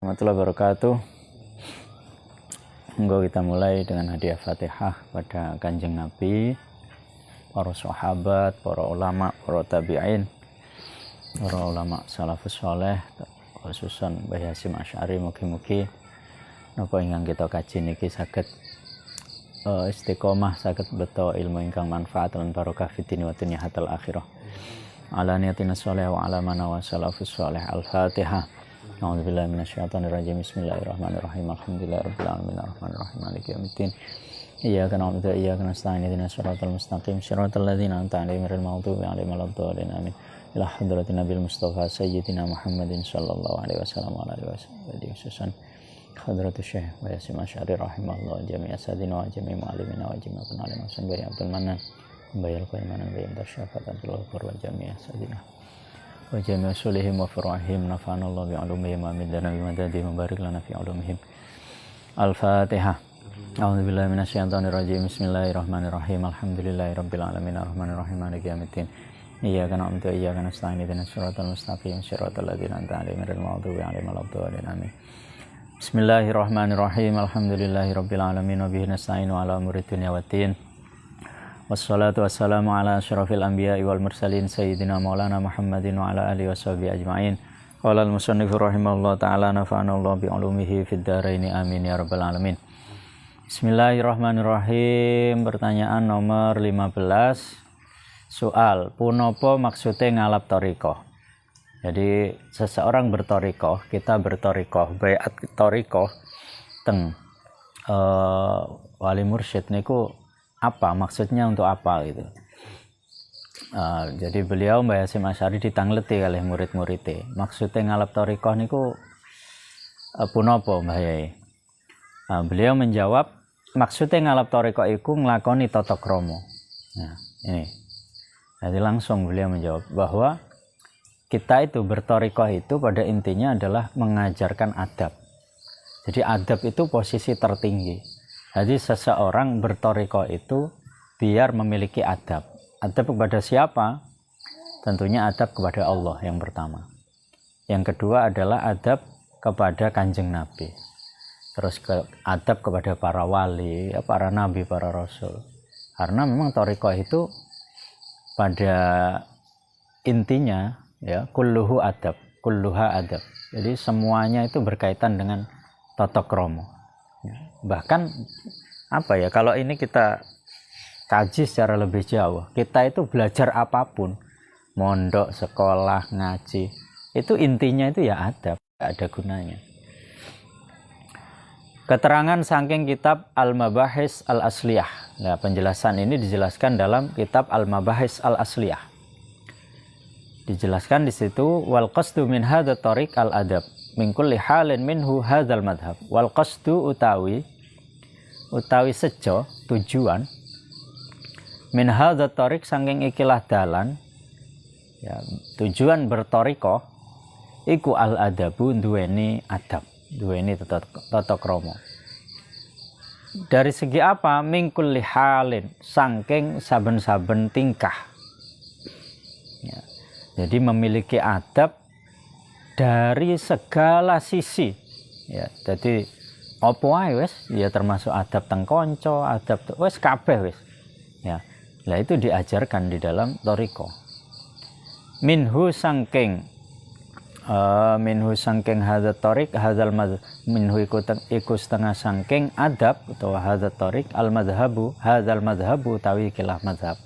Warahmatullahi wabarakatuh. Monggo kita mulai dengan hadiah Fatihah pada Kanjeng Nabi, para sahabat, para ulama, para tabi'in, para ulama salafus saleh, khususan Mbah Hasyim Asy'ari. Mugi-mugi napa ingkang kita kaji niki saged istiqomah, saged beto ilmu ingkang manfaat lan barokah fid dunya wa dunya hatal akhirah. Ala niyatina sholih wa ala mana wa salafus saleh. Al-Fatihah. A'udzubillahi minasyaitonir rajim. Bismillahirrahmanirrahim. Alhamdulillahirabbil alamin arrahmanirrahim maliki yaumiddin. Iyyaka na'budu wa iyyaka nasta'in. Ihdinas siratal mustaqim siratal ladzina an'amta 'alaihim ghairil maghdubi 'alaihim waladdallin. Amin. Ila hadratin Nabil Mustafa Sayyidina Muhammadin sallallahu alaihi wasallam wa alihi wasallam. Hadratus Syekh Mbah Hasyim Asy'ari rahimahullah jami'a sadina wa jami'a mu'allimina wa jami'a penalim Hasan Bayi Abdul Manan Bayi Al-Qaimanan Bayi Tasyafat Abdul Ghafur wa jami'a sadina wa jami'a sulihim wa furahim nafa'anallahu bi'ulumihim wa amidana bimadadi mubarik lana fi ulumihim. Al-Fatihah. A'udzubillahi minasyaitonir rajim. Bismillahirrahmanirrahim. Alhamdulillahirabbil alamin arrahmanirrahim maliki yaumiddin. Iyyaka na'budu wa iyyaka nasta'in. Ihdinas siratal mustaqim siratal ladzina an'amta 'alaihim ghairil maghdubi 'alaihim waladdallin. Amin. Bismillahirrahmanirrahim. Alhamdulillahirabbil alamin wa bihi nasta'inu ala umuri dunya waddin. Wassalatu wassalamu ala asyrafil anbiya'i wal mursalin sayyidina maulana Muhammadin wa ala alihi washabihi ajma'in. Qala al-musannif rahimahullah ta'ala nafa'anallahu bi ulumihi fid dharain amin ya rabbal alamin. Bismillahirrahmanirrahim. Pertanyaan nomor 15. Soal, punapa maksude ngalap thariqah? Jadi seseorang berthariqah, kita berthariqah, baiat thariqah teng wali mursyid niku apa? Maksudnya untuk apa gitu. Jadi beliau Mbah Hasyim Asy'ari ditangleti kalih murid-muride. Maksudnya ngalap thariqah niku punapa Mbah Yai? Beliau menjawab, maksudnya ngalap thariqah iku nglakoni tata krama. Nah, ini. Jadi langsung beliau menjawab bahwa kita itu berthariqah itu pada intinya adalah mengajarkan adab. Jadi adab itu posisi tertinggi. Jadi seseorang berthariqah itu biar memiliki adab. Adab kepada siapa? Tentunya adab kepada Allah yang pertama. Yang kedua adalah adab kepada Kanjeng Nabi. Terus adab kepada para wali, para nabi, para rasul. Karena memang thariqah itu pada intinya ya kulluhu adab, kulluha adab. Jadi semuanya itu berkaitan dengan tata krama. Ya, bahkan apa ya, kalau ini kita kaji secara lebih jauh, kita itu belajar apapun, mondok, sekolah, ngaji, itu intinya itu ya adab, tidak ada gunanya. Keterangan saking kitab Al-Mabahis Al-Asliyah. Nah, penjelasan ini dijelaskan dalam kitab Al-Mabahis Al-Asliyah. Dijelaskan di situ wal qasdu min hadza tariq al adab min kulli halin minhu hadzal madhab. Wal qasdu utawi sejo tujuan min hadza tariq saking ikilah dalan ya, tujuan berthariqah iku al adabu duweni adab, duweni tata krama. Dari segi apa? Min kulli halin saking saben-saben tingkah. Ya. Jadi memiliki adab dari segala sisi. Ya, jadi apa wae wis, ya termasuk adab teng kanca, adab wis kabeh wis. Ya. Lah itu diajarkan di dalam thariqah. Minhu sangking hadza thariq hadzal madhab. Minhu iku setengah sangking adab utawa hadza thariq al madhabu hadzal madhabu tawi kilah madhab.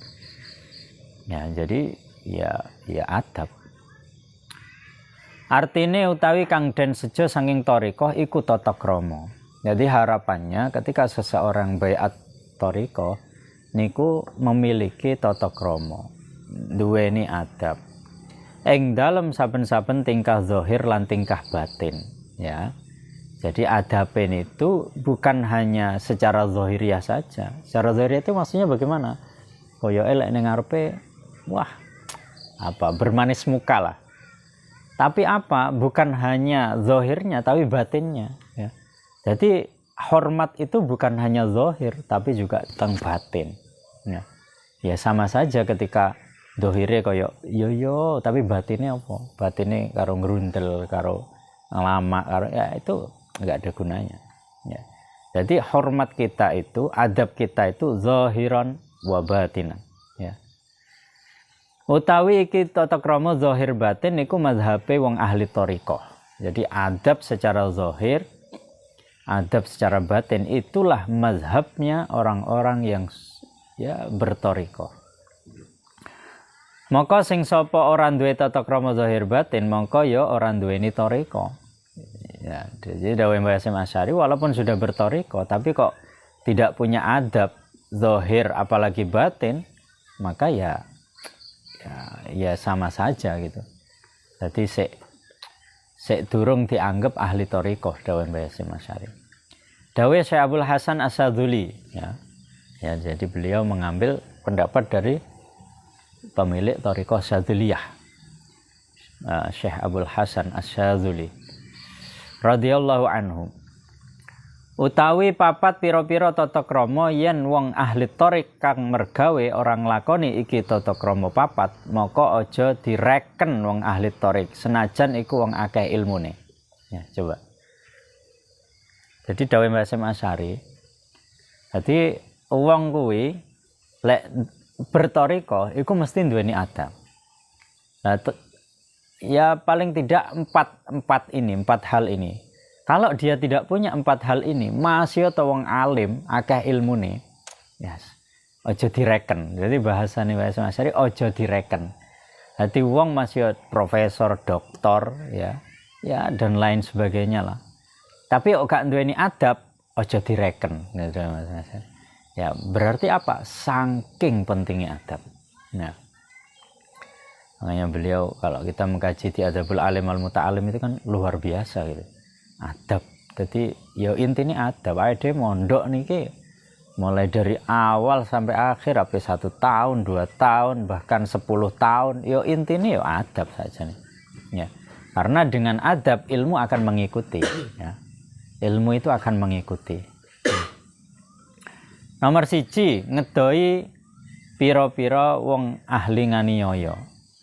Ya, jadi ya adab. Artine utawi kang den sejo saking thariqah iku tata krama. Jadi harapannya ketika seseorang baiat thariqah niku memiliki tata krama, duweni adab. Ing dalem saben-saben tingkah zahir lan tingkah batin, ya. Jadi adabin itu bukan hanya secara zahiriah saja. Secara zahiriah itu maksudnya bagaimana? Kaya elek ning ngarepe, wah, bermanis muka lah. Tapi bukan hanya zahirnya tapi batinnya ya. Jadi hormat itu bukan hanya zahir tapi juga teng batin ya. Ya sama saja ketika zahire kaya yo tapi batinnya apa? Batinnya karo ngrundel, karo lama, ya itu nggak ada gunanya. Ya. Jadi hormat kita itu, adab kita itu zahiran wa batinan. Ya. Utawi iki tata krama zahir batin niku mazhabe wong ahli thariqah. Jadi adab secara zahir, adab secara batin itulah mazhabnya orang-orang yang ya berthariqah. Maka sing sapa ora duwe tata krama zahir batin, mongko ya ora duweni thariqah. Ya, jadi dawuh Mbah Hasyim Asy'ari walaupun sudah berthariqah tapi kok tidak punya adab zahir apalagi batin, maka ya sama saja gitu. Jadi sik durung dianggap ahli thariqah dawuh Mbah Hasyim Asy'ari. Dawuh Syekh Abdul Hasan As-Sadzuli ya. Ya, jadi beliau mengambil pendapat dari pemilik thariqah Syadzuliyah, Syekh Abdul Hasan As-Sadzuli radhiyallahu anhu. Utawi papat pira-pira tata krama yen wong ahli thariq kang mergawe orang lakoni iki tata krama papat, maka aja direken wong ahli thariq senajan iku wong akeh ilmune. Ya, coba. Jadi dawuh Mbah Hasyim Asy'ari, dadi wong kuwi lek berthariqah iku mesti duweni adab. Nah, ya paling tidak empat hal ini. Kalau dia tidak punya 4 hal ini, masih atau wong alim akeh ilmune, yes, aja direken. Jadi bahasane Mbah Hasyim Asy'ari aja direken. Dadi wong masih profesor, doktor, ya dan lain sebagainya lah. Tapi kok gak duweni adab, aja direken. Ya, berarti apa? Saking pentingnya adab. Nah, makanya beliau kalau kita mengkaji di Adabul Alim Al Muta'alim itu kan luar biasa gitu. Adab. Jadi ya intinya adab. Ae mondok niki mulai dari awal sampai akhir sampai 1 tahun, 2 tahun, bahkan 10 tahun, ya intinya ya adab saja nih. Ya. Karena dengan adab ilmu akan mengikuti, ya. Ilmu itu akan mengikuti. Nomor 1, ngedoi pira-pira wong ahli nganiaya.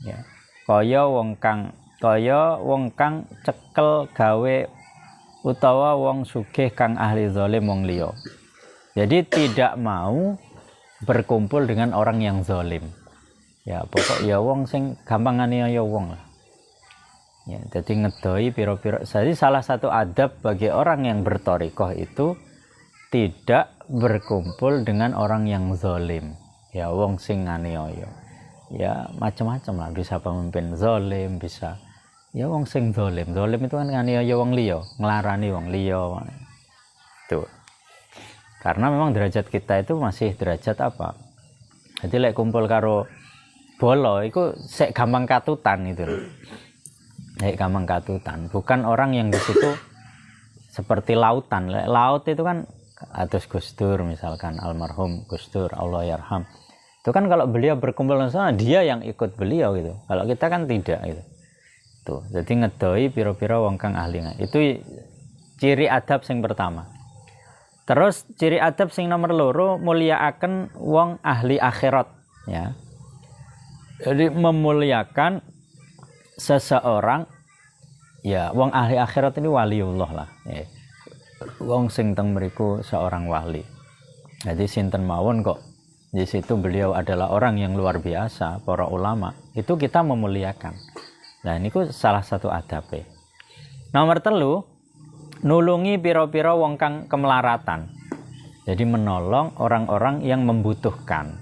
Ya. Kaya wong kang cekel gawe utawa wong sugih kang ahli zalim wong liya. Jadi tidak mau berkumpul dengan orang yang zalim. Ya, pokok ya wong sing gampang nganiaya wong lah. Ya, jadi ngedoi pira-pira. Jadi salah satu adab bagi orang yang berthariqah itu tidak berkumpul dengan orang yang zalim. Ya wong sing nganiaya. Ya macam-macam lah, bisa pemimpin zalim, bisa ya wong sing zalim. Zalim itu kan nganiaya wong liya, nglarani wong liya. Tuh. Karena memang derajat kita itu masih derajat apa? Jadi lek kumpul karo bolo itu sek gampang katutan itu. Sek gampang katutan, bukan orang yang di situ seperti lautan. Laut itu kan atus Gus Dur misalkan, almarhum Gus Dur, Allah yarham. Itu kan kalau beliau berkumpul sama dia yang ikut beliau gitu. Kalau kita kan tidak gitu. Tuh, jadi ngedoi pira-pira wong kang ahli. Itu ciri adab sing pertama. Terus ciri adab sing nomor 2, mulyakaken wong ahli akhirat, ya. Jadi memuliakan seseorang, ya wong ahli akhirat ini waliullah lah, ya. Wong sing teng mriku seorang wali. Jadi sinten mawon kok di situ beliau adalah orang yang luar biasa, para ulama, itu kita memuliakan. Nah, ini salah satu adabe. Nomor 3, nulungi pira-pira wong kang kemelaratan. Jadi menolong orang-orang yang membutuhkan.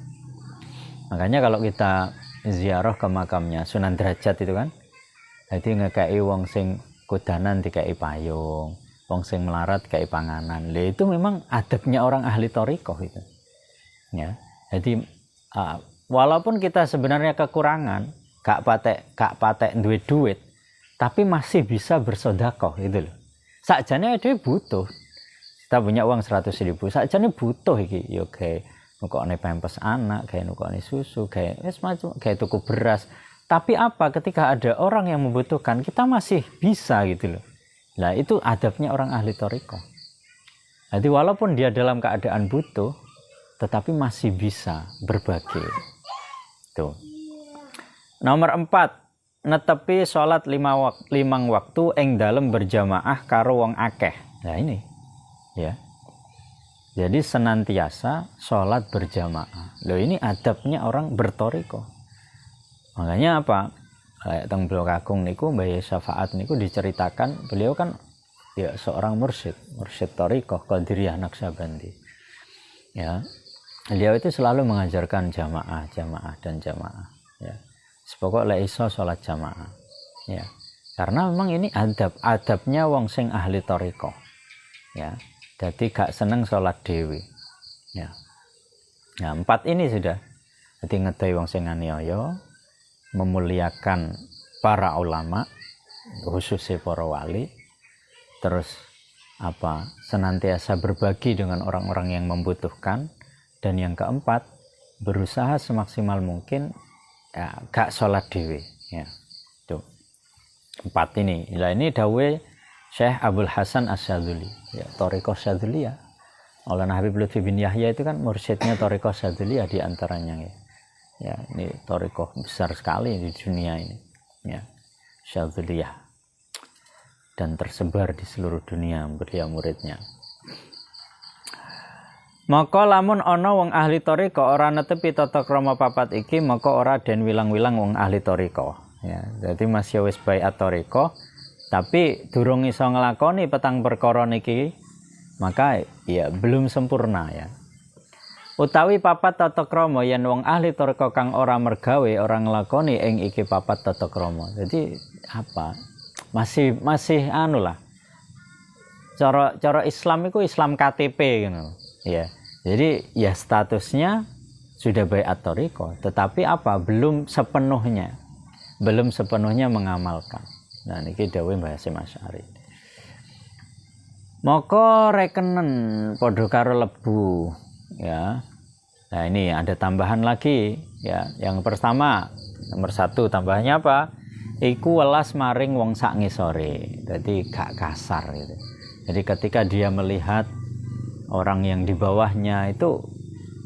Makanya kalau kita ziarah ke makamnya Sunan Derajat itu kan, jadi ngekei wong sing kudanan dikei payung, wong sing melarat kayak panganan. Lah itu memang adabnya orang ahli thariqah itu. Ya. Jadi walaupun kita sebenarnya kekurangan, gak patek duwe duit, tapi masih bisa bersedekah itu loh. Sakjane dhewe butuh. Kita punya uang 100.000, sakjane butuh iki ya kayak nukokne pampers anak, kayak nukokne susu, kayak semacam kayak tuku beras. Tapi apa ketika ada orang yang membutuhkan, kita masih bisa gitu loh. Nah itu adabnya orang ahli thariqah. Jadi walaupun dia dalam keadaan butuh, tetapi masih bisa berbagi. Tuh. Nomor 4, netepi salat limang waktu ing dalem berjamaah karo wong akeh. Nah ini ya. Jadi senantiasa salat berjamaah. Loh ini adabnya orang bertoriko. Makanya apa? Kayak teng Blok Agung niku Mbah Syafaat niku diceritakan beliau kan ya seorang mursyid toriko Qadiriyah Naqsabandi. Ya. Beliau itu selalu mengajarkan jamaah dan jamaah ya. Sepokok lek iso salat jamaah. Ya. Karena memang ini adabnya wong sing ahli toriko. Ya. Jadi gak seneng salat dewi. Ya. Nah, 4 ini sudah. Jadi ngedai wong sing aniaya, memuliakan para ulama, khususnya para wali, terus senantiasa berbagi dengan orang-orang yang membutuhkan, dan yang keempat berusaha semaksimal mungkin ya, gak sholat dewi ya. Tuh 4 ini. Nah, ini dawe Syekh Abdul Hasan Asyadzuli ya, Thariqah Syadzuliyah. Maulana Habib Lutfi bin Yahya itu kan mursyidnya Thariqah Syadzuliyah di antaranya ya. Ya, ini thariqah besar sekali di dunia ini ya, Syadzuliyah, dan tersebar di seluruh dunia beliau muridnya. Maka lamun ana wong ahli thariqah ora netepi tata krama 4 iki, maka ora den wilang-wilang wong ahli thariqah ya. Dadi masih wis baiat thariqah tapi durung iso nglakoni 4 perkara niki, maka ya belum sempurna ya. Utawi 4 tata krama yen wong ahli thariqah kang ora mergawe ora nglakoni ing iki 4 tata krama. Jadi masih lah. Cara Islam itu Islam KTP gitu. Ya. Jadi ya statusnya sudah baiat thariqah, tetapi belum sepenuhnya mengamalkan. Nah niki dawuh Mbah Hasyim Asy'ari. Maka rekenen padha karo lebu ya. Nah ini ada tambahan lagi ya. Yang pertama nomor 1 tambahannya apa? Iku welas maring wong sak ngisore. Jadi gak kasar gitu. Jadi ketika dia melihat orang yang di bawahnya itu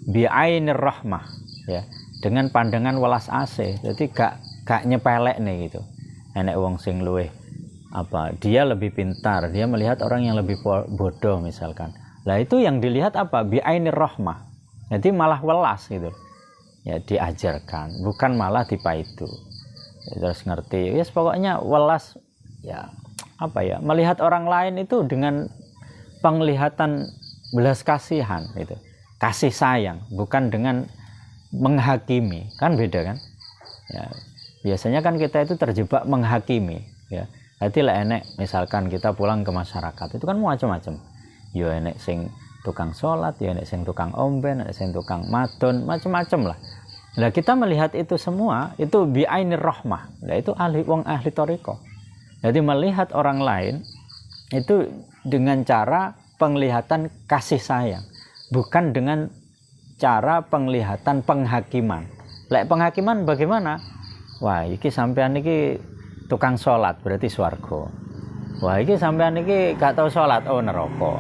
bi'ainir rahmah ya, dengan pandangan welas asih. Jadi gak nyepelek nih gitu. Enek wong sing luweh dia lebih pintar, dia melihat orang yang lebih bodoh misalkan. Lah itu yang dilihat bi'ainir rahmah. Jadi malah welas gitu. Ya diajarkan, bukan malah dipaidu. Ya, terus ngerti. Ya pokoknya welas ya melihat orang lain itu dengan penglihatan belas kasihan gitu. Kasih sayang, bukan dengan menghakimi. Kan beda kan? Ya, biasanya kan kita itu terjebak menghakimi ya. Jadi lah enek misalkan kita pulang ke masyarakat itu kan macam-macam. Ya enek sing tukang sholat, ya enek sing tukang omben, enek sing tukang madon, macam-macam lah. Nah kita melihat itu semua itu bi'ainir rahmah. Nah itu wong ahli thariqah. Jadi melihat orang lain itu dengan cara penglihatan kasih sayang, bukan dengan cara penglihatan penghakiman. Lek penghakiman bagaimana? Wah, iki sampean iki tukang sholat berarti swarga. Wah, iki sampean iki gak tau sholat, oh neraka.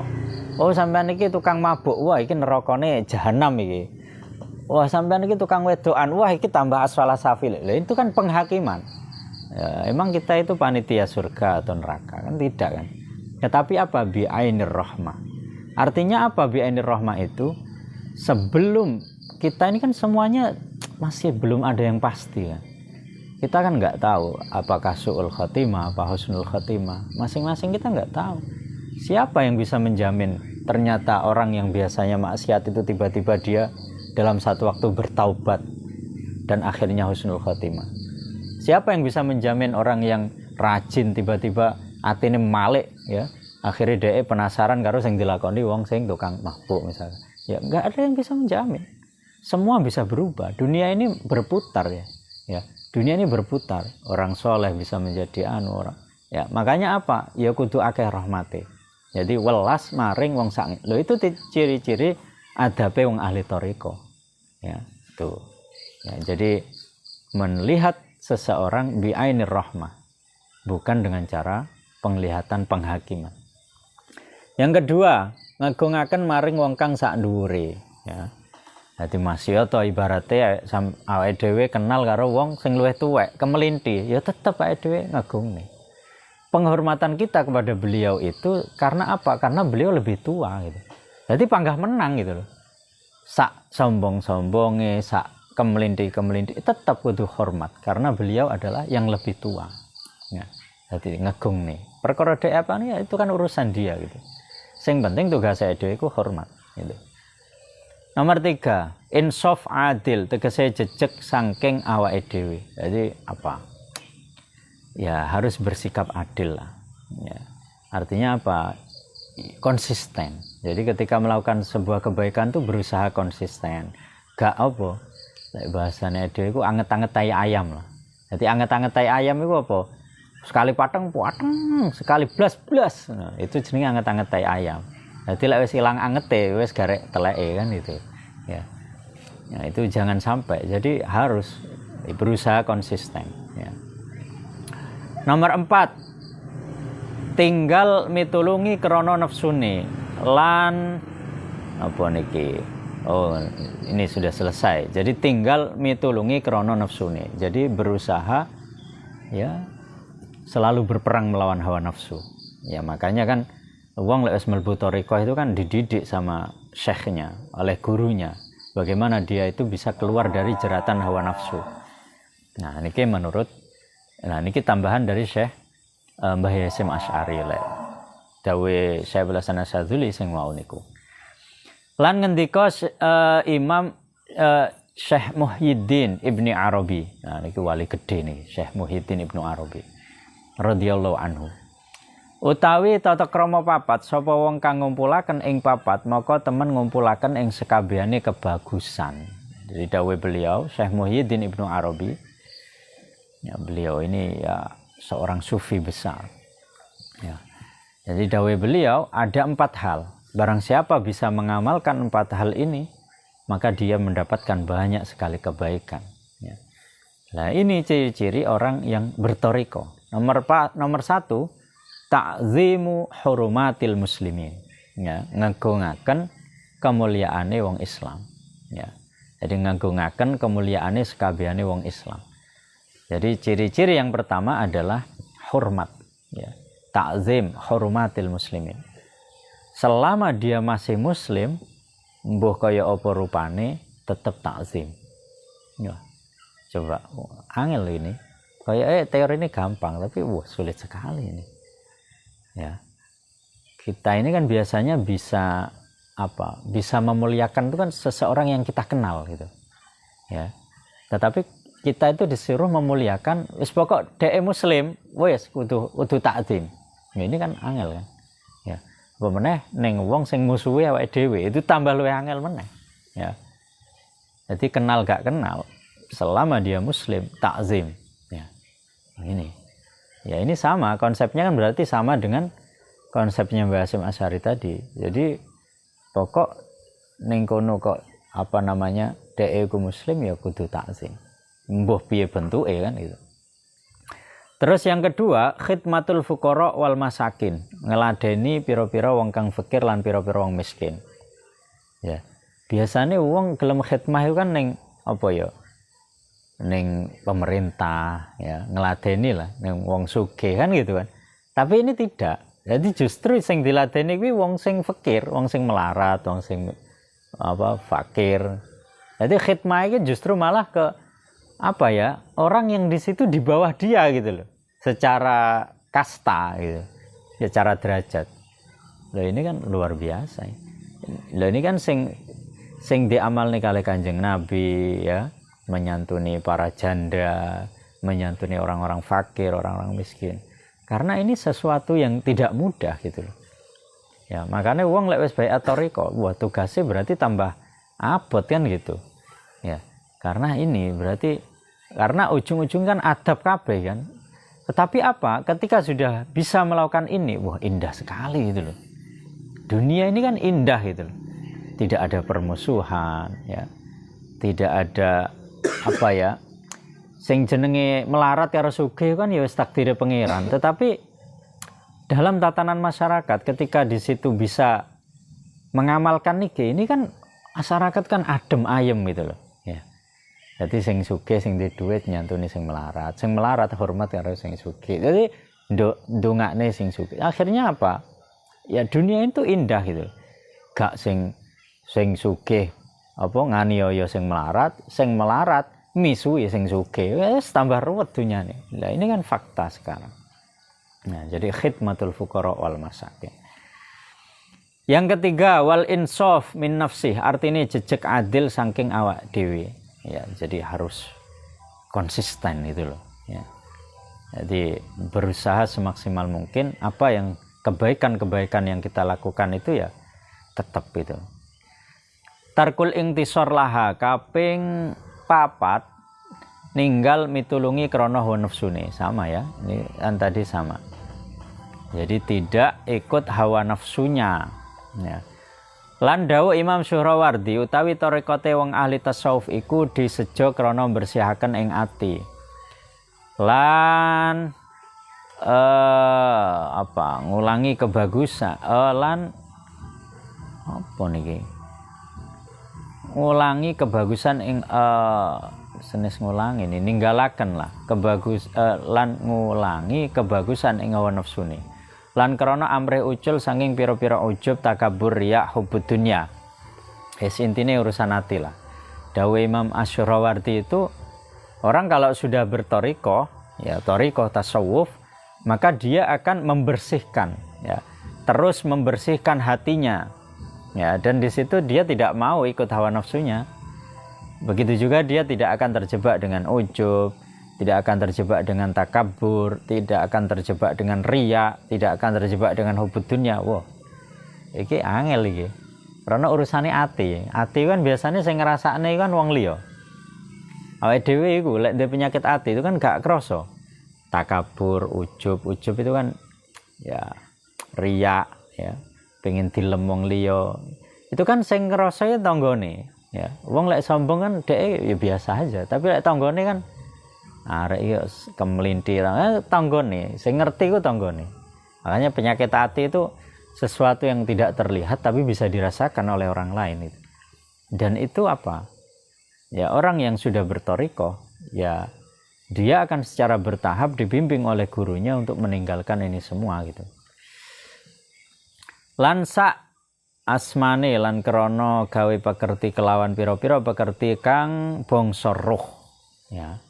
Oh, sampean iki tukang mabuk, wah iki nerakane jahanam iki. Wah, sampean iki tukang wedokan, wah iki tambah asfala safil. Lah itu kan penghakiman. Ya, emang kita itu panitia surga atau neraka? Kan tidak kan? Ya, tapi bi'ainir rahmah. Artinya bi'ainir rahmah itu sebelum kita ini kan semuanya masih belum ada yang pasti ya. Kita kan nggak tahu apakah su'ul khotimah, apa husnul khotimah. Masing-masing kita nggak tahu. Siapa yang bisa menjamin ternyata orang yang biasanya maksiat itu tiba-tiba dia dalam satu waktu bertaubat dan akhirnya husnul khotimah? Siapa yang bisa menjamin orang yang rajin tiba-tiba atine malik ya, akhirnya dia penasaran karo sing dilakoni wong sing tukang mabuk misalnya. Ya nggak ada yang bisa menjamin. Semua bisa berubah. Dunia ini berputar ya. Ya, dunia ini berputar. Orang soleh bisa menjadi orang. Ya, makanya Ya kudu akeh rahmate. Jadi welas maring wong sak. Lho itu ciri-ciri adabe wong ahli thariqah. Ya, tuh. Ya, jadi melihat seseorang bi'ainir rahmah, bukan dengan cara penglihatan penghakiman. Yang kedua, ngagungaken maring wong kang sak dhuwure ya. Dadi masyata ibarate awake dhewe kenal karo wong sing luwih tuwek, kemelinti, ya tetep awake dhewe ngagungne. Penghormatan kita kepada beliau itu karena apa? Karena beliau lebih tua gitu. Jadi panggah menang gitu loh. Sak sombong-sombonge, sak kemelinti-kemelinti tetap kudu hormat karena beliau adalah yang lebih tua. Ya. Jadi ngegung nih. Perkara dhek apa nih itu kan urusan dia gitu. Sing penting tugas saya dhewe iku hormat gitu. Nomor 3, insaf adil tegese jejeg saking awake dhewe. Jadi apa? Ya harus bersikap adil lah. Ya. Artinya apa? Konsisten. Jadi ketika melakukan sebuah kebaikan tuh berusaha konsisten. Gak apa? Bahasanya dhewe iku anget-anget tai ayam lah. Jadi anget-anget tai ayam itu apa? Sekali pateng, sekali blas. Nah, itu jenenge anget-anget tai ayam. Jadi lek wis ilang angete wis garek teleke kan itu. Ya. Ya itu jangan sampai. Jadi harus berusaha konsisten, ya. Nomor 4, tinggal mitulungi krana nafsune lan apa niki? Oh, ini sudah selesai. Jadi tinggal mitulungi krana nafsune. Jadi berusaha ya selalu berperang melawan hawa nafsu. Ya makanya kan wong lek wis mlebu thariqah itu kan dididik sama syekhnya, oleh gurunya. Bagaimana dia itu bisa keluar dari jeratan hawa nafsu. Nah, niki niki tambahan dari Syekh Mbah Hasyim Asy'ari lek dawuh Syekh Hasan Asy'adzuli sing mau niku. Lan ngendika Imam Syekh Muhyiddin Ibnu Arabi. Nah niki wali gede nih, Syekh Muhyiddin Ibnu Arabi radhiyallahu anhu. Utawi tata krama papat sapa wong kang ngumpulaken ing papat maka temen ngumpulaken ing sekabehane kebagusan. Jadi dawuh beliau Syekh Muhyiddin Ibnu Arabi. Ya, beliau ini ya seorang sufi besar. Ya. Jadi dawuh beliau ada 4 hal. Barang siapa bisa mengamalkan 4 hal ini, maka dia mendapatkan banyak sekali kebaikan. Ya. Nah ini ciri-ciri orang yang bertoriko. Nomor 1, ta'zimu hurumatil muslimin. Ya, ngagungaken kemuliaane wong Islam. Ya. Jadi ngagungaken kemuliaane sekabehane wong Islam. Jadi ciri-ciri yang pertama adalah hormat. Ya. Ta'zim hurumatil muslimin. Selama dia masih muslim, mbuh kaya apa rupane tetap takzim. Ya. Coba angel ini. Kayak teori ini gampang tapi sulit sekali ini. Ya. Kita ini kan biasanya bisa bisa memuliakan itu kan seseorang yang kita kenal gitu. Ya. Tetapi kita itu disuruh memuliakan wis pokok dhek muslim, wis kudu takzim. Ya, ini kan angel kan. Ya. Apa meneh ning wong sing musuhe awake dhewe itu tambah luwih angel meneh. Ya. Jadi kenal gak kenal selama dia muslim takzim. Ya. Ini. Ya ini sama konsepnya kan berarti sama dengan konsepnya Mbah Hasyim Asy'ari tadi. Jadi pokok ning kono kok dhek iku muslim ya kudu takzim. Mbuh piye bentuke kan gitu. Terus yang kedua, khidmatul fuqara wal masakin, ngeladeni pira-pira wong kang fakir lan pira-pira wong miskin. Ya. Biasanya wong gelem khidmah itu kan ning ning pemerintah ya, ngeladeni lah ning wong sugih kan gitu kan. Tapi ini tidak. Jadi justru sing diladeni kuwi wong sing fakir, wong sing melarat, wong sing fakir. Jadi khidmah itu justru malah ke orang yang di situ di bawah dia gitu loh, secara kasta gitu, secara derajat. Loh ini kan luar biasa. Loh ini kan sing diamalne kalih Kanjeng Nabi ya, menyantuni para janda, menyantuni orang-orang fakir, orang-orang miskin. Karena ini sesuatu yang tidak mudah gitu loh. Ya, makanya wong lek wis baiat thariqah, wah tugasnya berarti tambah abot kan gitu. Ya. Karena ini berarti karena ujung-ujung kan adab kabeh kan. Tetapi ketika sudah bisa melakukan ini, wah indah sekali gitu loh. Dunia ini kan indah gitu loh. Tidak ada permusuhan ya. Tidak ada sing jenenge melarat karo sugih kan ya wis takdire pangeran. Tetapi dalam tatanan masyarakat ketika di situ bisa mengamalkan ini kan masyarakat kan adem ayem gitu loh ya. Jadi sing sugih sing di duit nyantuni sing melarat hormat karo sing sugih. Jadi ndongakne sing sugih. Akhirnya apa? Ya dunia itu indah gitu. Gak sing sugih apa nganiaya sing melarat misui sing sugih. Wis tambah ruwet dunyane. Nah, ini kan fakta sekarang. Nah, jadi khidmatul fuqara wal masakin. Yang ketiga wal insaf min nafsih, artinya jejak adil saking awak dewi. Ya, jadi harus konsisten itu loh ya. Jadi berusaha semaksimal mungkin apa yang kebaikan yang kita lakukan itu ya tetap itu. Tarkul intisor laha kaping papat ninggal mitulungi krana hawa nafsune, sama ya. Ini kan tadi sama. Jadi tidak ikut hawa nafsunya ya. Lan dawuh Imam Syuhrawardi utawi tarekote wong ahli tasawuf iku disejo krana bersihaken ing ati. Lan ngulangi kebagusan lan apa niki? Ngulangi kebagusan ing senes ngulangi ini ninggalaken lah lan ngulangi kebagusan ing hawa nafsune. Lan krana amrih ucul saking pira-pira ujub takabur riya hubud dunya. Intine urusan hati lah. Dawuh Imam Asy-Syuhrawardi itu orang kalau sudah bertoriko ya toriko tasawuf maka dia akan membersihkan ya, terus membersihkan hatinya ya, dan di situ dia tidak mau ikut hawa nafsunya. Begitu juga dia tidak akan terjebak dengan ujub, tidak akan terjebak dengan takabur, tidak akan terjebak dengan riya, tidak akan terjebak dengan hubud dunya. Wah, iki angel iki. Karena urusannya ati. Ati kan biasanya sing ngrasakne kan wong liya. Awake dhewe iku lek ndek penyakit ati itu kan gak krasa. Takabur, ujub itu kan ya riya ya, pengen dilem wong liya. Itu kan sing ngrasake tanggane ya. Wong lek sombong kan dhek ya biasa aja, tapi lek tanggane kan arek iki kemelintir. Tanggane, sing ngerti ku tanggane. Makanya penyakit hati itu sesuatu yang tidak terlihat tapi bisa dirasakan oleh orang lain itu. Dan itu apa? Ya orang yang sudah bertoriko, ya dia akan secara bertahap dibimbing oleh gurunya untuk meninggalkan ini semua gitu. Lansa asmane lan krana gawe pekerti kelawan pira-pira pekerti kang bangsa roh ya.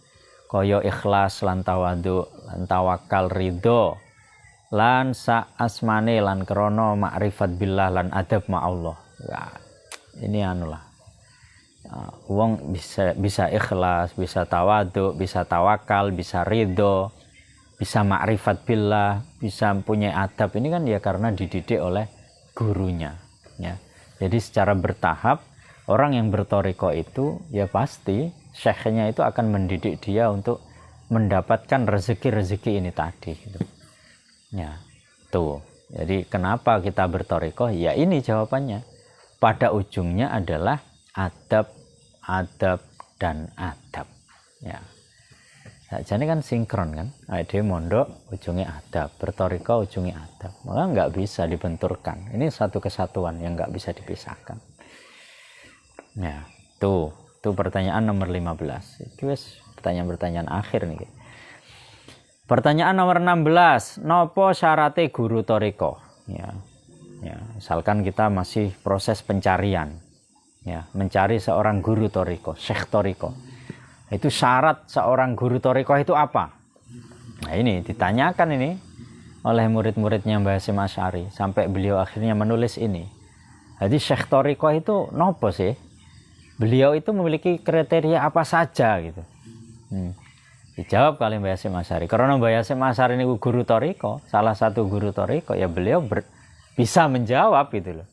Kaya ikhlas lan tawadhu lan tawakal ridho lan sa asmane lan krana makrifat billah lan adab ma Allah ya, ini anulah wong bisa ikhlas, bisa tawadhu, bisa tawakal, bisa ridho, bisa makrifat billah, bisa punya adab. Ini kan ya karena dididik oleh gurunya ya. Jadi secara bertahap orang yang bertoriko itu ya pasti syekhnya itu akan mendidik dia untuk mendapatkan rezeki-rezeki ini tadi gitu. Ya, tuh. Jadi kenapa kita bertoriko? Ya ini jawabannya. Pada ujungnya adalah adab dan adab. Ya. Jadi kan sinkron kan. Dia mondok ujungnya adab, bertoriko ujungnya adab. Maka nggak bisa dibenturkan. Ini satu kesatuan yang nggak bisa dipisahkan. Ya, tuh pertanyaan nomor 15. Itu pertanyaan-pertanyaan akhir nih. Pertanyaan nomor 16, nopo syaratnya guru toriko? Ya, misalkan kita masih proses pencarian, ya, mencari seorang guru toriko, syekh toriko. Itu syarat seorang guru toriko itu apa? Nah ini ditanyakan ini oleh murid-muridnya Mbah Hasyim Asy'ari sampai beliau akhirnya menulis ini. Jadi syekh toriko itu nopo sih? Beliau itu memiliki kriteria apa saja gitu. Dijawab kali Mbah Hasyim Asy'ari. Karena Mbah Hasyim Asy'ari ini guru toriko, salah satu guru toriko, ya beliau bisa menjawab gitu loh.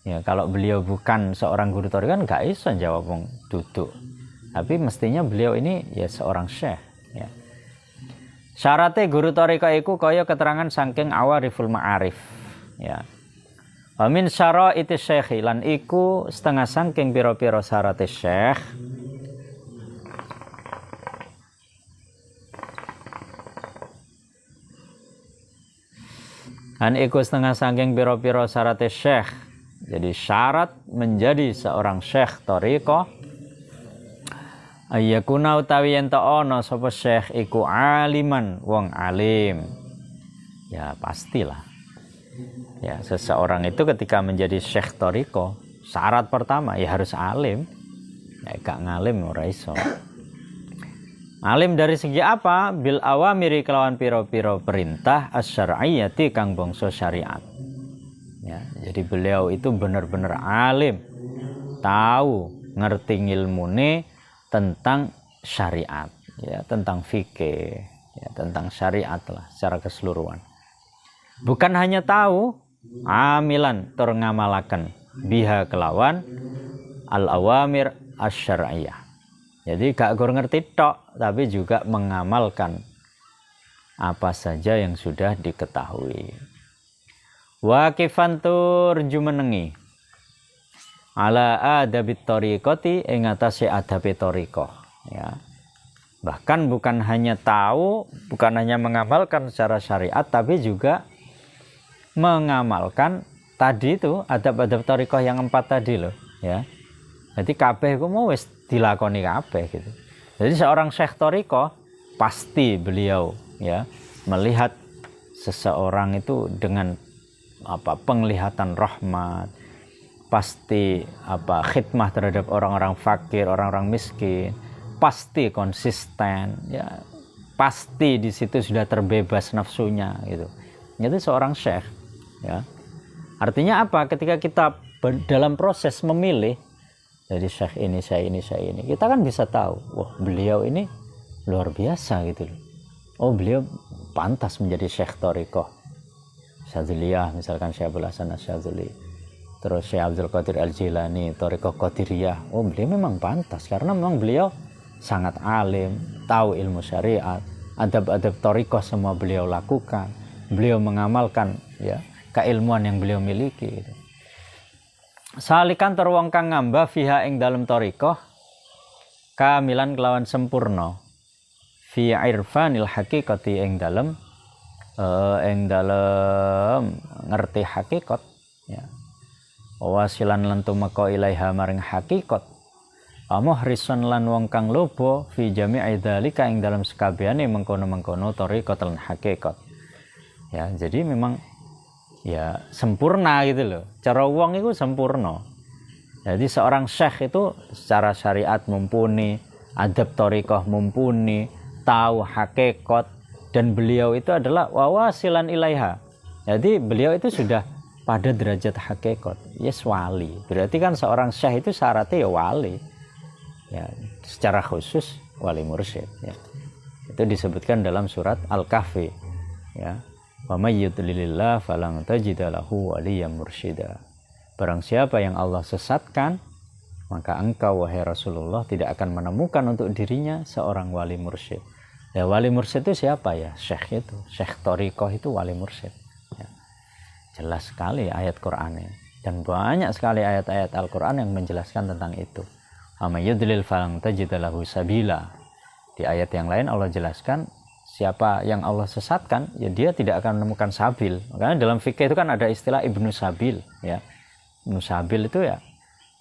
Ya kalau beliau bukan seorang guru toriko kan nggak bisa jawab wong duduk. Tapi mestinya beliau ini ya seorang syekh. Ya. Syaratnya guru toriko iku kaya keterangan saking Awariful Ma'arif. Ya. Wa min syaraiti syekhi lan iku setengah saking pira-pira syarate syekh. Lan iku setengah saking pira-pira syarate syekh Jadi syarat menjadi seorang syekh thariqah ayyakuna utawi yen ta ana sapa syekh iku aliman wong alim. Ya pastilah. Ya seseorang itu ketika menjadi syekh thariqah syarat pertama ya harus alim. Ya gak ngalim ora iso. Alim dari segi apa? Bil awamiri kelawan piro-piro perintah asy-syar'iyyati kang bangsa syariat. Ya, jadi beliau itu benar-benar alim, tahu, ngerti ilmune tentang syariat, ya, tentang fikih, ya, tentang syariat lah secara keseluruhan. Bukan hanya tahu, amilan tur ngamalaken biha kelawan al-awamir asy-syar'iyyah. Jadi gak gur ngerti tok, tapi juga mengamalkan apa saja yang sudah diketahui. Waqifan tur jumenengi ala adabit thariqati ing atase adabe thariqah, ya. Bahkan bukan hanya tahu, bukan hanya mengamalkan secara syariat, tapi juga mengamalkan tadi itu adab-adab thariqah yang 4 tadi loh, ya. Jadi kabeh iku mau wis dilakoni kabeh gitu. Jadi seorang syekh thariqah pasti beliau ya melihat seseorang itu dengan penglihatan rahmat, pasti khidmah terhadap orang-orang fakir, orang-orang miskin, pasti konsisten ya, pasti di situ sudah terbebas nafsunya gitu. Itu seorang syekh ya. Artinya apa? Ketika kita dalam proses memilih jadi syekh ini, saya ini, kita kan bisa tahu, wah beliau ini luar biasa gitu loh. Oh beliau pantas menjadi syekh thariqah Syadziliyah, misalkan Syekh Abdul Hasan Asy-Syadzili, terus Syekh Abdul Qadir Al-Jilani, thariqah Qadiriyah. Oh beliau memang pantas karena memang beliau sangat alim, tahu ilmu syariat, adab-adab thariqah semua beliau lakukan, beliau mengamalkan ya keilmuan yang beliau miliki gitu. Salikan tur wong kang ngambah fiha ing dalem thariqah kamilan kelawan sempurna fi irfanil haqiqati ing dalem ngerti hakikat ya. Wasilan lan tumeka ilaiha maring hakikat muhrisan lan wong kang lobo fi jami'i dzalika ing dalem sekabehane mengkono-mengkono thariqat lan hakikat. Ya, jadi memang ya sempurna gitu loh. Cara wong itu sempurna. Jadi seorang syekh itu secara syariat mumpuni, adab thariqah mumpuni, tahu hakikat, dan beliau itu adalah wawasilan ilaiha. Jadi beliau itu sudah pada derajat hakikat. Yes wali. Berarti kan seorang syekh itu syaratnya ya wali. Ya, secara khusus wali mursyid ya. Itu disebutkan dalam surat Al-Kahfi ya. Wa may yudlilillah falan tajida lahu waliyyan mursyida. Barang siapa yang Allah sesatkan, maka engkau wahai Rasulullah tidak akan menemukan untuk dirinya seorang wali mursyid. Ya wali mursyid itu siapa ya? Syekh itu, syekh thariqah itu wali mursyid. Ya. Jelas sekali ayat Qur'annya dan banyak sekali ayat-ayat Al-Qur'an yang menjelaskan tentang itu. Wa may yudlil falan tajida lahu sabila. Di ayat yang lain Allah jelaskan siapa yang Allah sesatkan, ya dia tidak akan menemukan sabil. Makanya dalam fikih itu kan ada istilah ibnu sabil, ya. Ibnu sabil itu ya,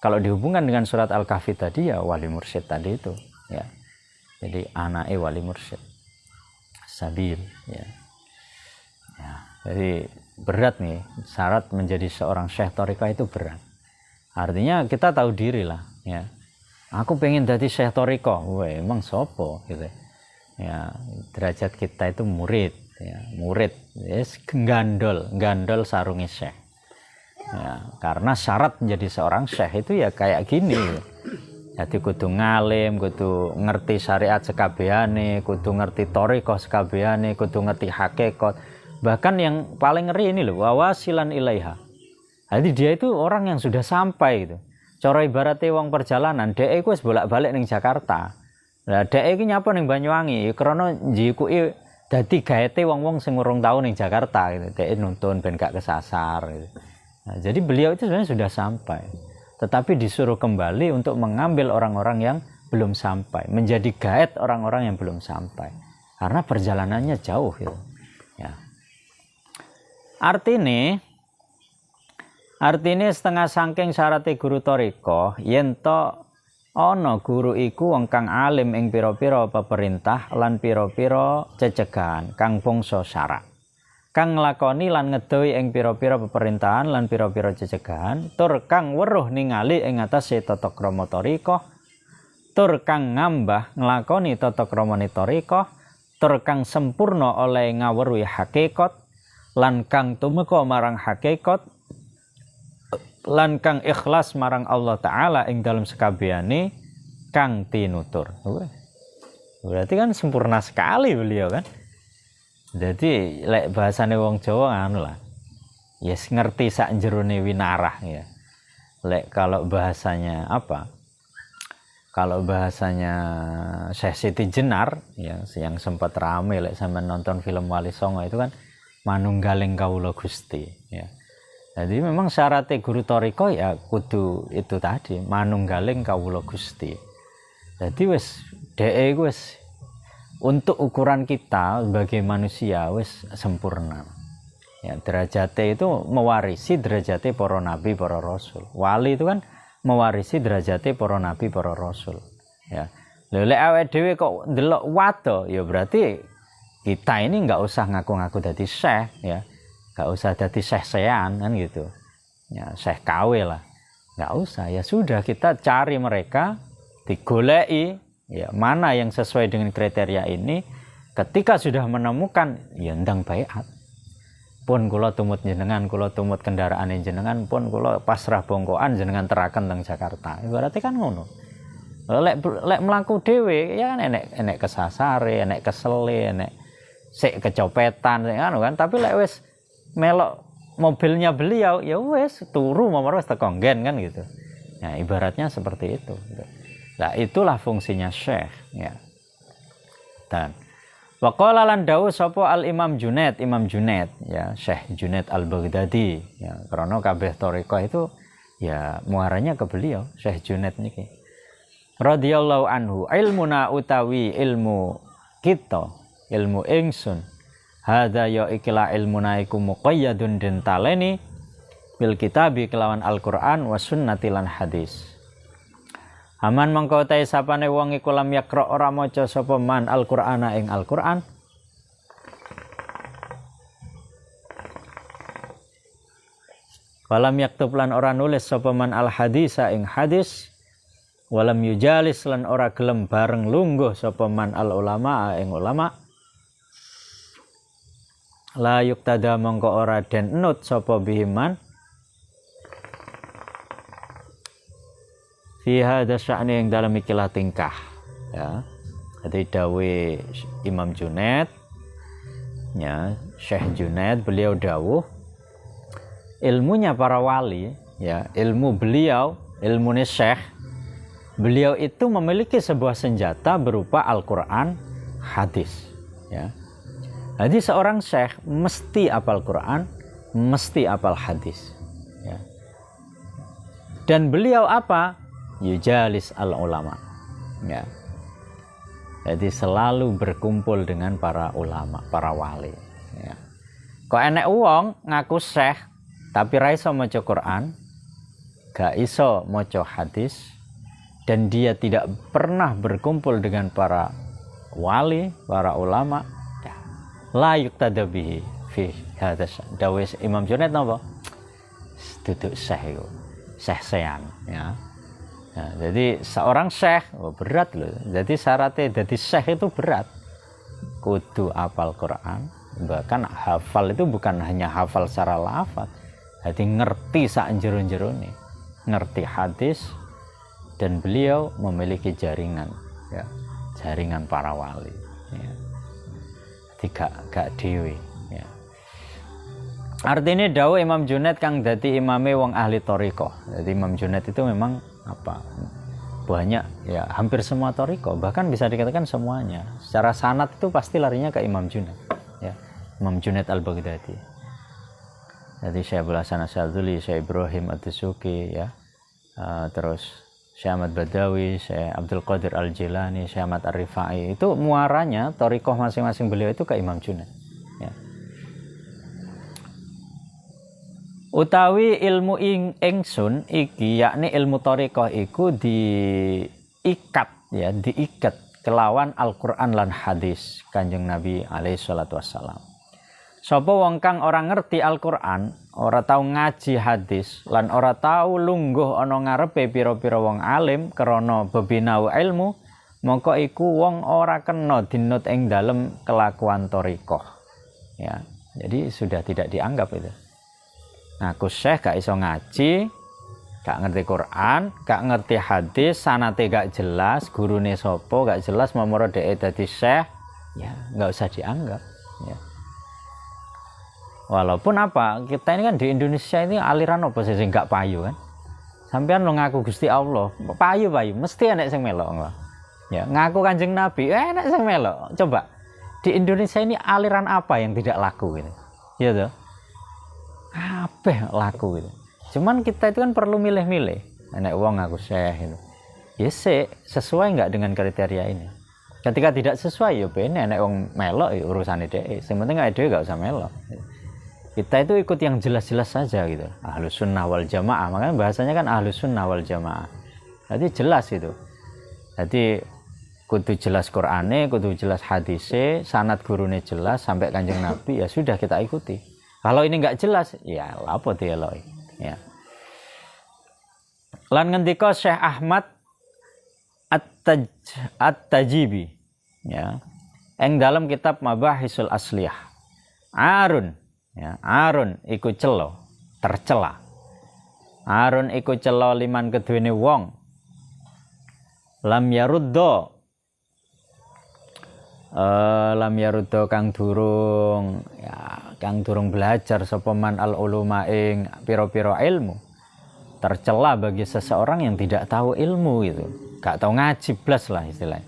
kalau dihubungkan dengan surat Al-Kahfi tadi ya wali mursyid tadi itu, ya. Jadi anake wali mursyid, sabil, ya. Ya. Jadi berat nih, syarat menjadi seorang syekh thariqah itu berat. Artinya kita tahu diri lah, ya. Aku pengen jadi syekh thariqah, wah emang sopo, gitu. Ya, derajat kita itu murid, ya, murid, yes, gandol sarungi syekh. Ya, karena syarat menjadi seorang syekh itu ya kayak gini. Jadi kudu ngalim, kudu ngerti syariat sekabehane, kudu ngerti thariqah sekabehane, kudu ngerti hakikat. Bahkan yang paling ngeri ini loh, wawasilan ilaiha. Jadi dia itu orang yang sudah sampai gitu. Cara ibaratnya wong perjalanan, dhek iku wis bolak-balik ning Jakarta. Lah dhek iki nyapa ning Banyuwangi krana njikuki dadi gaete wong-wong sing urung tau ning Jakarta gitu. Dhek nuntun ben gak kesasar gitu. Nah, jadi beliau itu sebenarnya sudah sampai. Tetapi disuruh kembali untuk mengambil orang-orang yang belum sampai, menjadi gaet orang-orang yang belum sampai. Karena perjalanannya jauh gitu. Ya. Artinya Artine setengah saking syarate guru toriko yen to ana guru iku wong kang alim ing pira-pira peperintah lan pira-pira cecegahan kang bangsa syarak. Kang nglakoni lan ngedohi ing pira-pira peperintahan lan pira-pira cecegahan tur kang weruh ningali ing atase tata krama toriko tur kang ngambah nglakoni tata kramane toriko tur kang sempurna oleh ngaweruhi hakikat lan kang tumeka marang hakikat lan kang ikhlas marang Allah Ta'ala ing dalam sekabehane kang tinutur. Berarti kan sempurna sekali beliau kan. Jadi lek bahasane wong Jawa anu lah. Yes ngerti sak jerone winarah ya. Lek kalau bahasanya apa? Kalau bahasanya Syekh Siti Jenar yang sempat rame lek sampean nonton film Wali Songo itu kan manunggaling kawula Gusti ya. Jadi memang syaratnya guru toriko ya kudu itu tadi manunggaling kawula Gusti. Jadi wis dhek wis untuk ukuran kita sebagai manusia wis sempurna. Ya derajate itu mewarisi derajate para nabi para rasul. Wali itu kan mewarisi derajate para nabi para rasul. Ya. Lek awake dhewe kok ndelok wato ya berarti kita ini enggak usah ngaku-ngaku dadi syekh ya. Enggak usah dadi syekh-sean kan gitu. Ya, syekh KW lah. Enggak usah. Ya sudah kita cari mereka, digoleki ya mana yang sesuai dengan kriteria ini. Ketika sudah menemukan ya ndang baiat. Pun kula tumut jenengan, kula tumut kendaraan jenengan, pun kula pasrah bongkoan jenengan teraken teng Jakarta. Berarti kan ngono. Lek mlaku dhewe ya kan enek kesasare, enek kesele, enek sik kecopetan kan, tapi lek wis melok mobilnya beliau ya wes turu nomor wes teko nggen kan gitu. Nah, ibaratnya seperti itu. Nah, itulah fungsinya syekh ya. Dan waqala lan dawuh sapa Al Imam Junaid ya, Syekh Junaid Al-Baghdadi ya, karena kabeh thariqah itu ya muaranya ke beliau, Syekh Junaid niki. Radhiyallahu anhu, ilmuna utawi ilmu kita, ilmu ingsun hadza ya ikilah ilmuna iku muqayyadun den taleni bil kitabi kelawan Al-Qur'an wa sunnati lan hadis. Aman mangko tae sapane wong iku lam yakra ora maca sapa man Al-Qur'ana ing Al-Qur'an. Walam yaktub lan ora nulis sapa man al-hadisa ing hadis. Walam yujalis lan ora gelem bareng lungguh sapa man al-ulama ing ulama. La yuktada mongko ora den enut sapa bihiman fi hadza sya'ni yang dalam ikilah tingkah ya. Jadi dawe Imam Junaid ya, Syekh Junaid beliau dawuh ilmunya para wali ya, ilmu beliau, ilmunya Syekh beliau itu memiliki sebuah senjata berupa Al-Qur'an, hadis ya. Jadi seorang syekh mesti hafal Quran, mesti hafal hadis. Ya. Dan beliau apa? Yujalis al-ulama. Ya. Jadi selalu berkumpul dengan para ulama, para wali. Ya. Kok enek wong ngaku syekh, tapi ra iso maca Quran, gak iso maca hadis, dan dia tidak pernah berkumpul dengan para wali, para ulama, la yuktada bihi fi hadza dawuh Imam Junaid napa duduk syekh itu syekh-sean ya. Nah, jadi seorang syekh berat loh. Jadi syaratnya jadi syekh itu berat. Kudu hafal Quran, bahkan hafal itu bukan hanya hafal secara lafaz. Jadi ngerti sak jero-jerone, ngerti hadis, dan beliau memiliki jaringan ya, jaringan para wali ya. Gak dewe ya. Artinya dawuh Imam Junaid kang dadi imame wong ahli thariqah. Jadi Imam Junaid itu memang apa? Banyak ya, hampir semua thariqah, bahkan bisa dikatakan semuanya. Secara sanad itu pasti larinya ke Imam Junaid ya. Imam Junaid Al-Baghdadi. Jadi Syekh Abdul Hasan Asy-Syadzili, Syekh Ibrahim Ad-Dasuki ya. Terus Syekh Ahmad Badawi, Syekh Abdul Qadir Al-Jilani, Syekh Ahmad Ar-Rifai, itu muaranya thariqah masing-masing beliau itu ke Imam Junaid ya. Utawi ilmu ingsun iki yakni ilmu thariqah iku diikat kelawan Al-Qur'an lan hadis Kanjeng Nabi alaihi salatu wassalam. Sapa wong kang ora ngerti Al-Qur'an, ora tau ngaji hadis lan ora tau lungguh ana ngarepe pira-pira wong alim krana bebinau ilmu, mongko iku wong ora kena dinut ing dalem kelakuan thariqah. Ya, jadi sudah tidak dianggap itu. Ngaku syekh gak iso ngaji, gak ngerti Quran, gak ngerti hadis, sanate gak jelas, gurune sapa gak jelas, momoro dhek dadi syekh, ya gak usah dianggap. Ya. Walaupun apa, kita ini kan di Indonesia ini aliran apa sih sing gak payu kan? Sampean lo ngaku Gusti Allah, payu mesti enek sing melok. Ya, ngaku Kanjeng Nabi, enek sing melok. Coba di Indonesia ini aliran apa yang tidak laku gitu? Ya toh? Apa laku gitu? Cuman kita itu kan perlu milih-milih. Enek wong ngaku syekh gitu. Ya sesuai enggak dengan kriteria ini? Ketika tidak sesuai ya ben enek wong melok ya urusane dhek. Sing penting awake dhewe enggak usah melok. Kita itu ikut yang jelas-jelas saja gitu. Ahlus sunnah wal jamaah. Makanya bahasanya kan ahlus sunnah wal jamaah. Jadi jelas itu. Jadi kudu jelas Qur'ane, kudu jelas hadise, sanad gurune jelas sampai Kanjeng Nabi, ya sudah kita ikuti. Kalau ini enggak jelas, ya apa dieloi. Ya. Lan ngendika Syekh Ahmad At-Tajibi, ya. Ing dalam kitab Mabahisul Asliyah. Arun, ya, arun iku celo, tercela. Arun iku celo liman keduwene wong. Lam yaruddo kang durung belajar sapa man al uluma ing pira-pira ilmu. Tercela bagi seseorang yang tidak tahu ilmu itu, gak tahu ngaji blas lah istilahnya.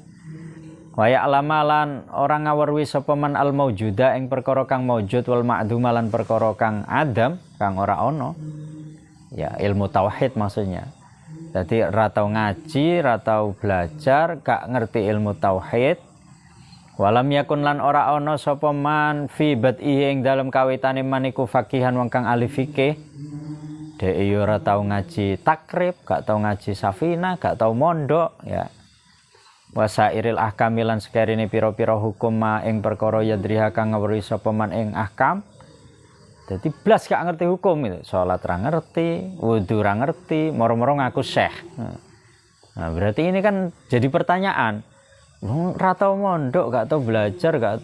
Wa ya'lamalan orang ngawerwi sapa man al maujuda ing perkara kang maujud wal ma'dum lan perkara kang adam kang ora ana. Ya ilmu tauhid maksudnya. Jadi ra tau ngaji, ra tau belajar, gak ngerti ilmu tauhid. Walam yakun lan ora ana sapa man fi bad'i ing dalem kawitane maniku fakihan wong kang ahli fikih. Dhek yo ora tau ngaji takrib, gak tau ngaji safina, gak tau mondok ya. Wasairil ahkam lan sekarene pira-pira hukum ma ing perkara yadriha kang ngawruhi sapa man ing ahkam. Dadi blas gak ngerti hukum itu. Salat ra ngerti, wudu ra ngerti, moro-moro ngaku syekh. Nah, berarti ini kan jadi pertanyaan. Ra tau mondok, gak tau belajar, gak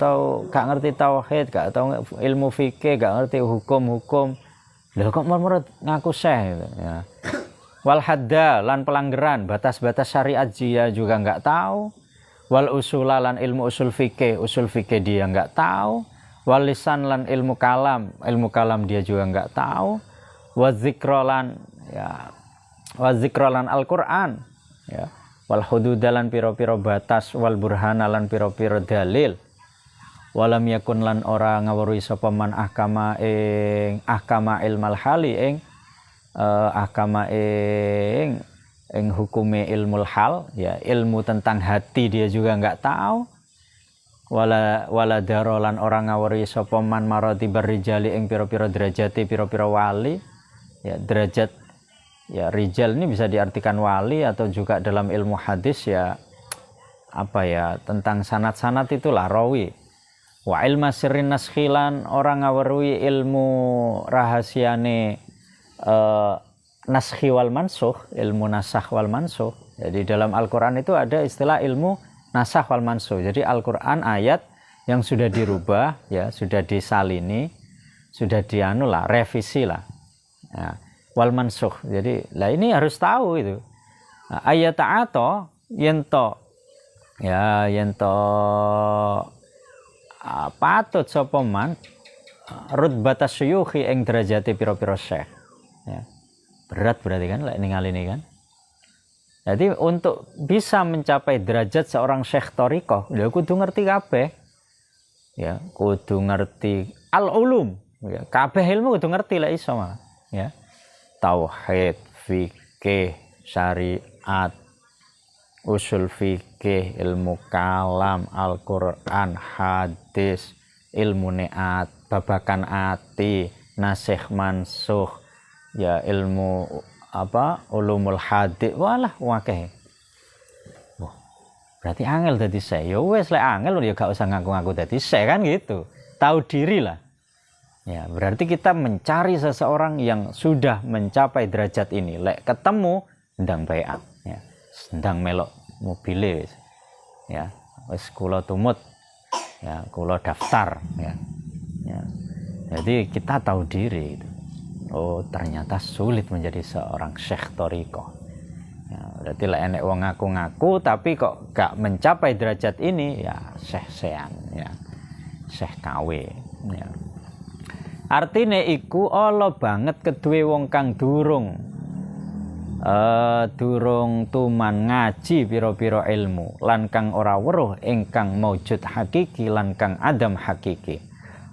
ngerti tauhid, gak tau ilmu fikih, gak ngerti hukum-hukum. Lah kok moro ngaku syekh gitu ya. Wal hadda lan pelanggaran, batas-batas syariat dia juga gak tahu. Wal usula lan ilmu usul fikih dia gak tahu. Wal lisan lan ilmu kalam dia juga gak tahu. Wa dzikra lan Al-Qur'an ya. Wal hududalan piro-piro batas wal burhana lan piro-piro dalil. Walam yakun lan ora ngawruhi sapa man ahkama ilmal hali ing hukume ilmul hal ya, ilmu tentang hati dia juga enggak tahu. Wala darolan ora ngawruhi sapa man maratibar rijali ing piro-piro derajate piro-piro wali ya. Derajat ya rijal ini bisa diartikan wali atau juga dalam ilmu hadis ya apa ya tentang sanad-sanad itulah rawi. Wa ilma sirrin naskhilan orang ngawerui ilmu rahasiane naskhi wal mansukh, ilmu nasakh wal mansukh. Jadi dalam Al-Qur'an itu ada istilah ilmu nasakh wal mansukh. Jadi Al-Qur'an ayat yang sudah dirubah ya, sudah disalini, sudah revisi lah. Ya. Wal mansukh. Jadi lah ini harus tahu itu. Nah, ayat ta'ato yento patut sapa man rutbatas syuyukhi ing derajate pira-pira syekh. Ya. Berat berarti kan lek ningali ini kan. Jadi untuk bisa mencapai derajat seorang syekh thariqah, ya kudu ngerti kabeh. Ya, kudu ngerti al-ulum, ya. Kabeh ilmu kudu ngerti lek iso malah, ya. Tauhid, fikih, syariat, usul fikih, ilmu kalam, Al-Qur'an, hadis, ilmu neat, babakan ati, nasikh mansukh, ya ilmu ulumul hadis, walah wakeh. Wah, berarti angel dadi syekh. Ya wis lek angel ya gak usah ngaku-ngaku dadi syekh kan gitu. Tahu diri lah. Ya, berarti kita mencari seseorang yang sudah mencapai derajat ini. Lek ketemu ndang baiat, ya. Ndang melok mobile wis. Ya, wis kula tumut. Ya, kula daftar, ya. Ya. Jadi kita tahu diri itu. Oh, ternyata sulit menjadi seorang syekh thariqah. Ya, berarti lek enek wong ngaku-ngaku tapi kok gak mencapai derajat ini, ya syekh-syekhan, ya. Syekh KW, ya. Artine iku ala banget keduwe wong kang durung tuman ngaji pira-pira ilmu lan kang ora weruh ingkang maujud hakiki lan kang adam hakiki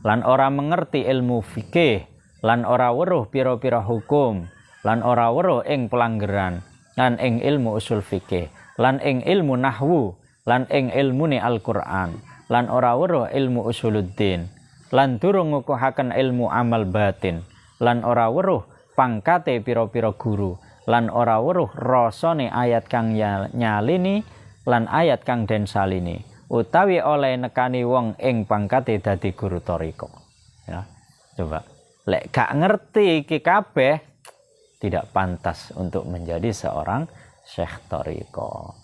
lan ora mengerti ilmu fikih lan ora weruh pira-pira hukum lan ora weruh ing pelanggaran lan ing ilmu usul fikih lan ing ilmu nahwu lan ing ilmune Al-Qur'an lan ora weruh ilmu usuluddin lan durung ngukuhaken ilmu amal batin lan ora weruh pangkate pira-pira guru lan ora weruh rasane ayat kang nyalini lan ayat kang den salini utawi oleh nekani wong ing pangkate dadi guru thariqah. Ya, coba lek gak ngerti iki kabeh tidak pantas untuk menjadi seorang syekh thariqah.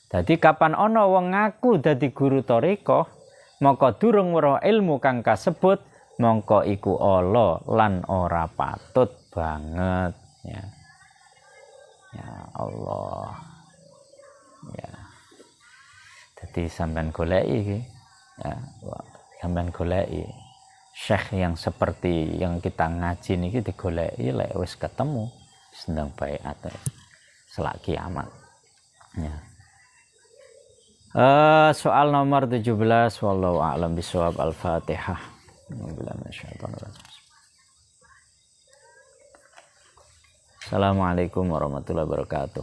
Dadi kapan ana wong ngaku dadi guru thariqah maka durung weruh ilmu kang kasebut mongko iku ala lan ora patut banget, ya. Ya Allah, ya. Jadi sampean goleki iki, ya, sampean goleki syekh yang seperti yang kita ngaji niki digoleki lek wis ketemu sedang baiat selak kiamat, ya. Soal nomor 17, wallahu a'lam bishawab. Al-Fatihah. Assalamualaikum warahmatullahi wabarakatuh.